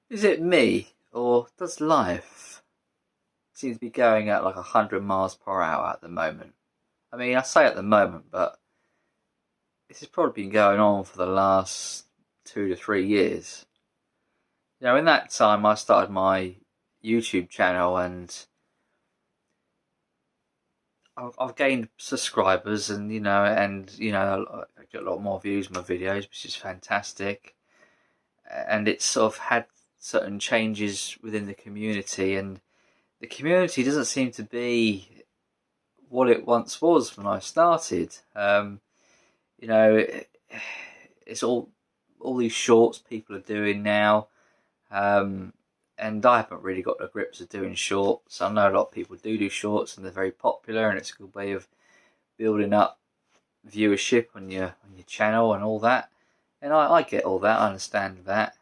Is it me, or does life seem to be going at like 100 miles per hour at the moment? I mean, I say at the moment, but this has probably been going on for the last 2 to 3 years. In that time, I started my YouTube channel, and I've gained subscribers, and I get a lot more views on my videos, which is fantastic. And it's sort of had certain changes within the community, and the community doesn't seem to be what it once was when I started. You know, it, it's all these shorts people are doing now, and I haven't really got the grips of doing shorts. I know a lot of people do shorts, and they're very popular, and it's a good way of building up viewership on your channel and all that. And I get all that, I understand that.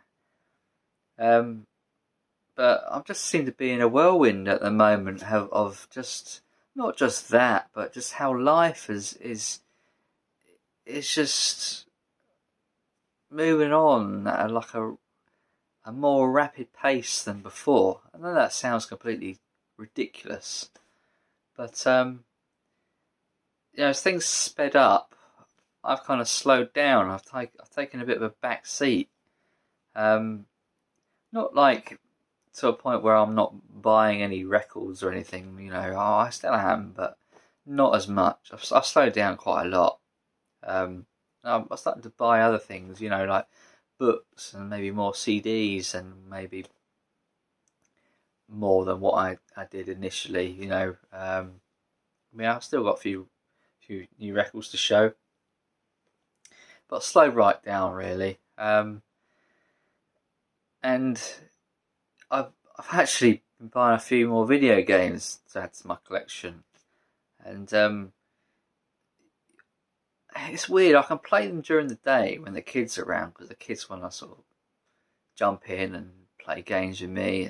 But I just seem to be in a whirlwind at the moment of just not just that, but just how life is just moving on at a more rapid pace than before. I know that sounds completely ridiculous, but as things sped up, I've kind of slowed down. I've taken a bit of a back seat. Not like to a point where I'm not buying any records or anything. I still am, but not as much. I've slowed down quite a lot. I'm starting to buy other things, like books and maybe more CDs, and maybe more than what I did initially. I've still got a few new records to show, but slow right down really. And I've actually been buying a few more video games to add to my collection, and it's weird. I can play them during the day when the kids are around, because the kids want to sort of jump in and play games with me,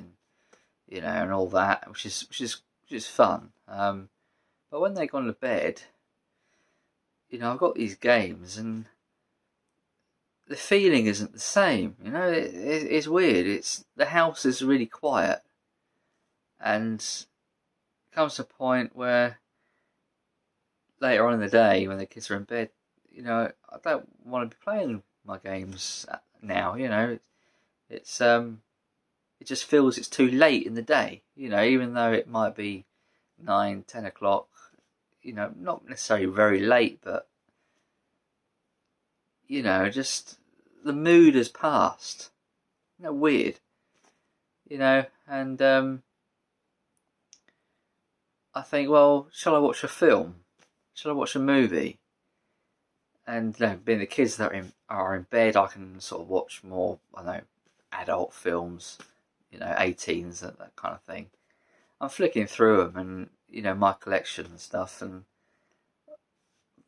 and all that, which is fun. But when they go to bed, I've got these games, and the feeling isn't the same. It's weird. The house is really quiet, and it comes to a point where later on in the day, when the kids are in bed, I don't want to be playing my games now. It just feels it's too late in the day. Even though it might be 9, 10 o'clock. Not necessarily very late, but just the mood has passed. Weird. And I think, well, shall I watch a film? Shall I watch a movie? And being the kids that are in bed, I can sort of watch more, I don't know, adult films, 18s, that kind of thing. I'm flicking through them, and my collection and stuff, and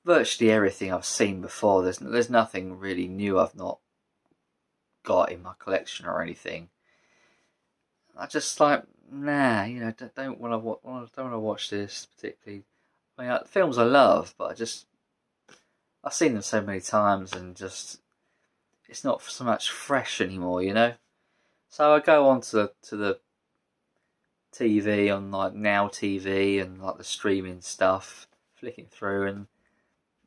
virtually everything I've seen before. There's nothing really new I've not got in my collection or anything. I just like, nah, don't want to watch this particularly. I mean, films I love, but I've seen them so many times, and just it's not so much fresh anymore. So I go on to the TV on like Now TV and like the streaming stuff, flicking through, and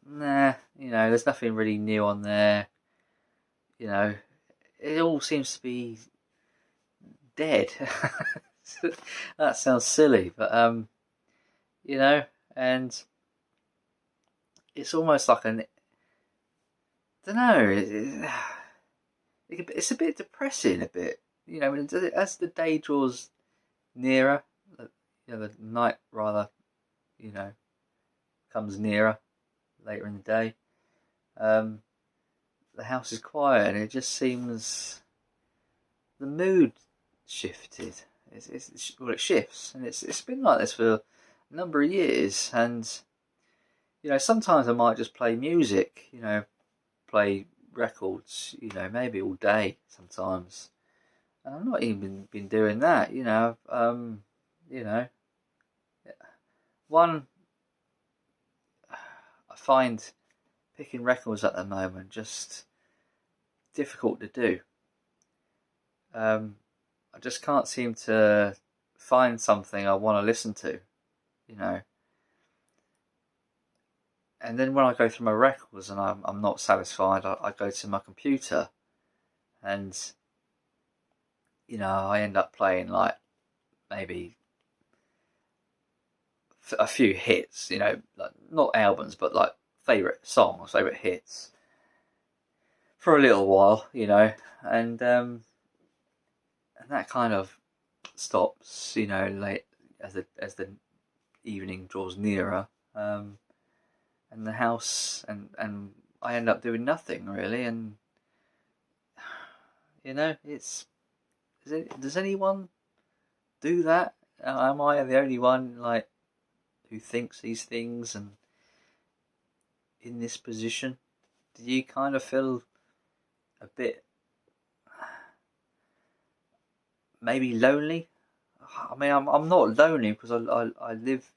nah, there's nothing really new on there. It all seems to be dead. That sounds silly, but and it's almost like I don't know. It's a bit depressing, a bit. As the day draws nearer, the night rather, comes nearer later in the day. The house is quiet, and it just seems the mood shifted. It shifts, and it's been like this for a number of years. And sometimes I might just play music, play records, maybe all day sometimes. And I've not even been doing that, one, I find picking records at the moment just difficult to do. I just can't seem to find something I want to listen to, you know. And then when I go through my records and I'm not satisfied, I go to my computer, and I end up playing like maybe a few hits, like not albums, but like favorite songs, favorite hits for a little while, and that kind of stops, late as the evening draws nearer, and the house and I end up doing nothing really, and does anyone do that? Am I the only one like who thinks these things and in this position? Do you kind of feel a bit maybe lonely? I mean, I'm not lonely because I live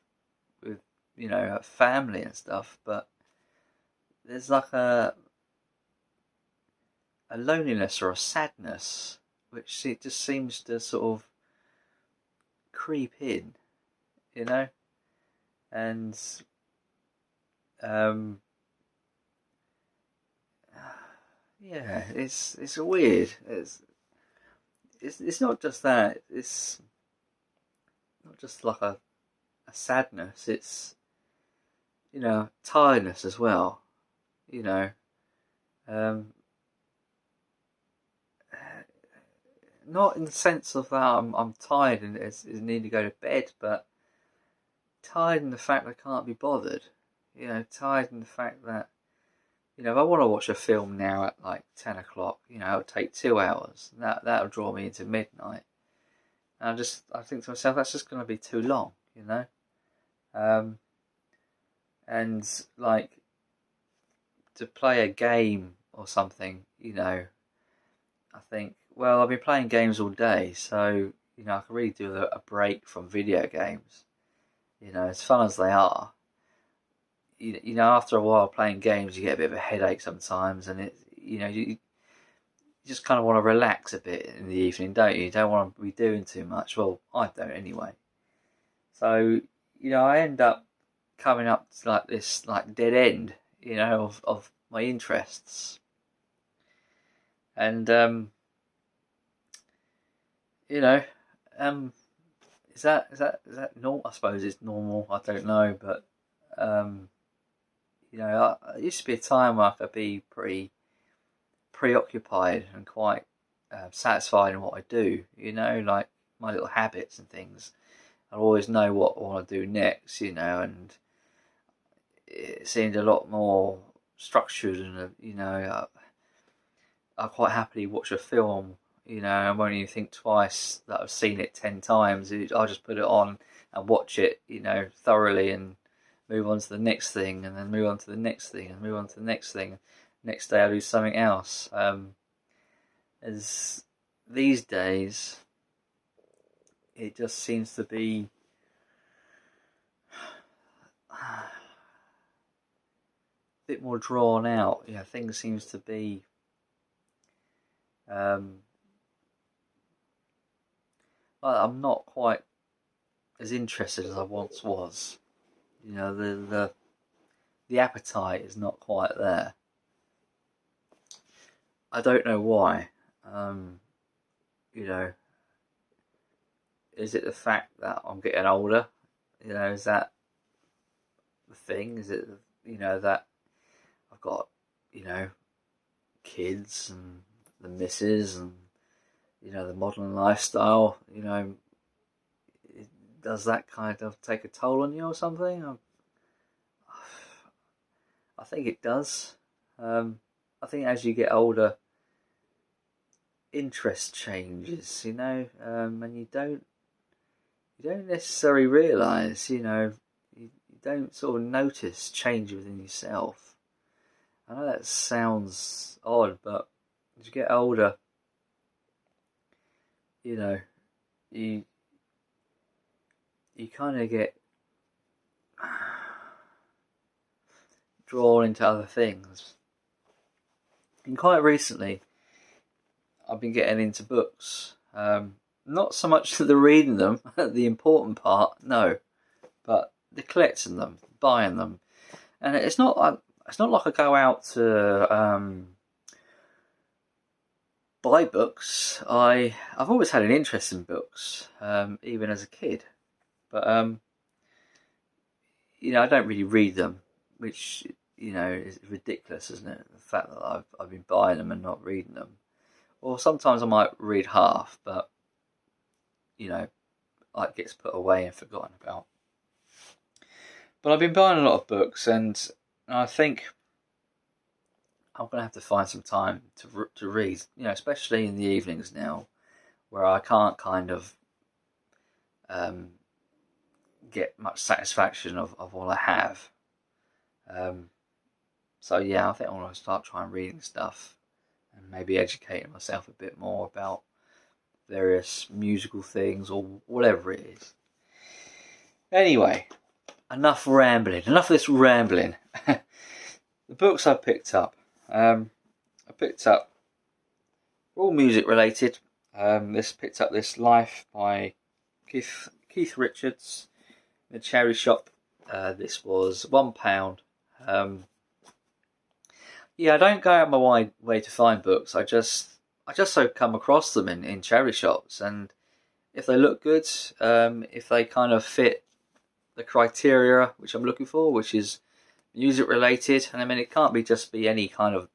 with a family and stuff, but there's like a loneliness or a sadness which it just seems to sort of creep in, and yeah, it's weird. It's not just that. It's not just like a sadness. It's tiredness as well. Um, not in the sense of that I'm tired and need to go to bed, but tired in the fact I can't be bothered. Tired in the fact that if I want to watch a film now at like 10 o'clock, it'll take 2 hours. That'll draw me into midnight. And I think to myself, that's just going to be too long, and like to play a game or something, I think, well, I've been playing games all day, so I can really do a break from video games. As fun as they are, after a while playing games, you get a bit of a headache sometimes, and you just kind of want to relax a bit in the evening, don't you? You don't want to be doing too much. Well, I don't anyway. So I end up coming up to like this like dead end, of my interests, and is that normal? I suppose it's normal. I don't know, but it used to be a time where I could be pretty preoccupied and quite satisfied in what I do. Like my little habits and things. I always know what I want to do next. And it seemed a lot more structured, and I quite happily watch a film. I won't even think twice that I've seen it 10 times. I'll just put it on and watch it, thoroughly, and move on to the next thing, and then move on to the next thing, and move on to the next thing. Next day I'll do something else. As these days, it just seems to be a bit more drawn out. Things seems to be I'm not quite as interested as I once was. The appetite is not quite there. I don't know why. Is it the fact that I'm getting older? Is that the thing? Is it that I've got kids and the missus and the modern lifestyle? Does that kind of take a toll on you or something? I think it does. I think as you get older, interest changes, and you don't necessarily realise, you don't sort of notice change within yourself. I know that sounds odd, but as you get older, you kind of get drawn into other things. And quite recently, I've been getting into books. Not not so much the reading them, the important part, no, but the collecting them, buying them, and it's not like I go out to buy books. I've always had an interest in books, even as a kid, but I don't really read them, which is ridiculous, isn't it? The fact that I've been buying them and not reading them, or sometimes I might read half, but it gets put away and forgotten about. But I've been buying a lot of books, and I think I'm going to have to find some time to read, especially in the evenings now, where I can't kind of get much satisfaction of what I have. So yeah, I think I want to start trying reading stuff and maybe educating myself a bit more about various musical things or whatever it is. Anyway, enough rambling. Enough of this rambling. The books I picked up. I picked up all music related. Picked up this Life by Keith Richards in a charity shop. This was £1. I don't go out my way to find books. I just so come across them in charity shops, and if they look good, if they kind of fit the criteria which I'm looking for, which is music related, and I mean it can't just be any kind of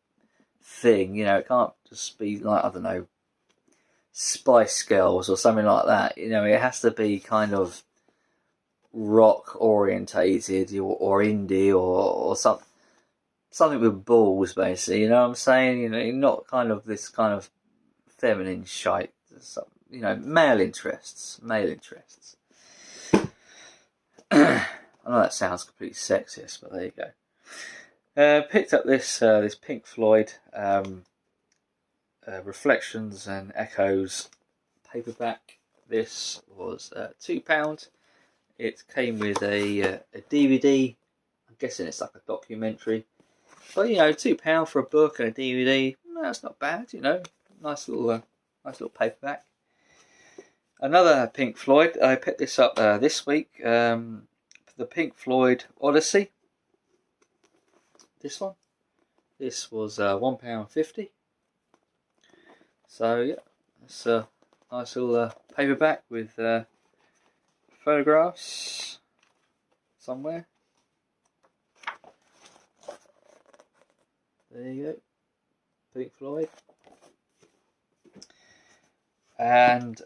thing, it can't just be like, I don't know, Spice Girls or something like that. It has to be kind of rock orientated or indie or something with balls, basically. You know what I'm saying? Not kind of this kind of feminine shite. Male interests. I know that sounds completely sexist, but there you go. Picked up this Pink Floyd Reflections and Echoes paperback. This was £2. It came with a DVD. I'm guessing it's like a documentary. But £2 for a book and a DVD, that's not bad. Nice little paperback. Another Pink Floyd. I picked this up this week. The Pink Floyd Odyssey. This one. This was £1.50. So yeah, it's a nice little paperback with photographs somewhere. There you go, Pink Floyd. And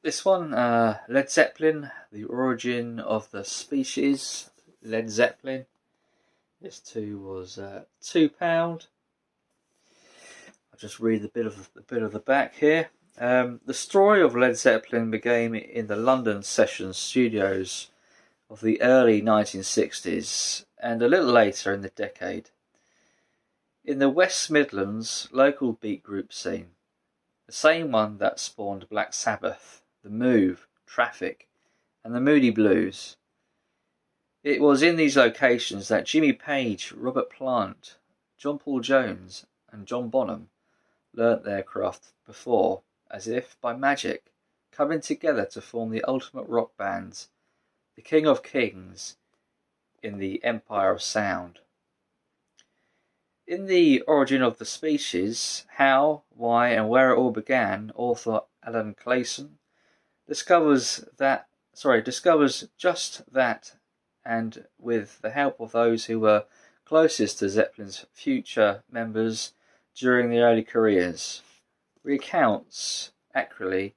this one, Led Zeppelin, The Origin of the Species, Led Zeppelin. This too was £2. I'll just read a bit of the back here. The story of Led Zeppelin began in the London session studios of the early 1960s and a little later in the decade. In the West Midlands local beat group scene, the same one that spawned Black Sabbath, The Move, Traffic, and the Moody Blues. It was in these locations that Jimmy Page, Robert Plant, John Paul Jones, and John Bonham learnt their craft before, as if by magic, coming together to form the ultimate rock bands, the King of Kings in the Empire of Sound. In The Origin of the Species, how, why, and where it all began, author Alan Clayson discovers just that, and with the help of those who were closest to Zeppelin's future members during the early careers, recounts accurately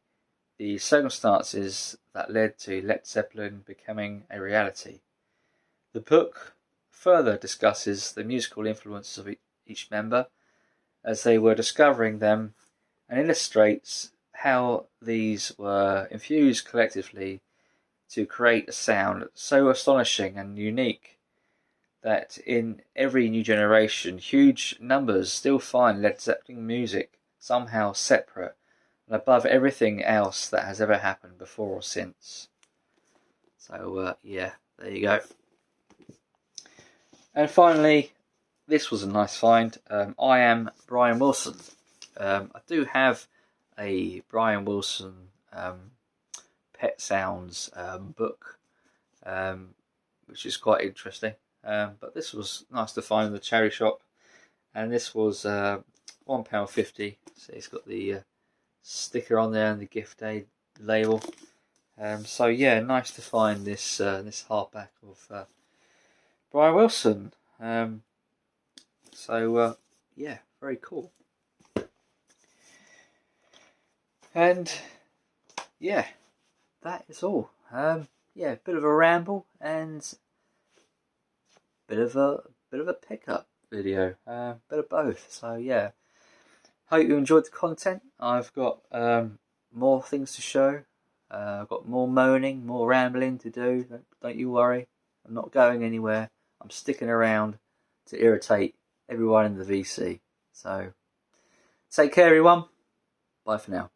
the circumstances that led to Led Zeppelin becoming a reality. The book further discusses the musical influences of each member as they were discovering them, and illustrates how these were infused collectively to create a sound so astonishing and unique that in every new generation huge numbers still find Led Zeppelin music somehow separate and above everything else that has ever happened before or since. So yeah, there you go. And finally, this was a nice find. I Am Brian Wilson. I do have a Brian Wilson Pet Sounds book, which is quite interesting. But this was nice to find in the charity shop, and this was £1.50. So it's got the sticker on there and the gift aid label. So yeah, nice to find this this hardback of Brian Wilson. Yeah, very cool. And yeah, that is all. Yeah, a bit of a ramble and bit of a pickup video, bit of both. So yeah, hope you enjoyed the content. I've got more things to show. I've got more moaning, more rambling to do. Don't you worry. I'm not going anywhere. I'm sticking around to irritate everyone in the VC. So take care, everyone. Bye for now.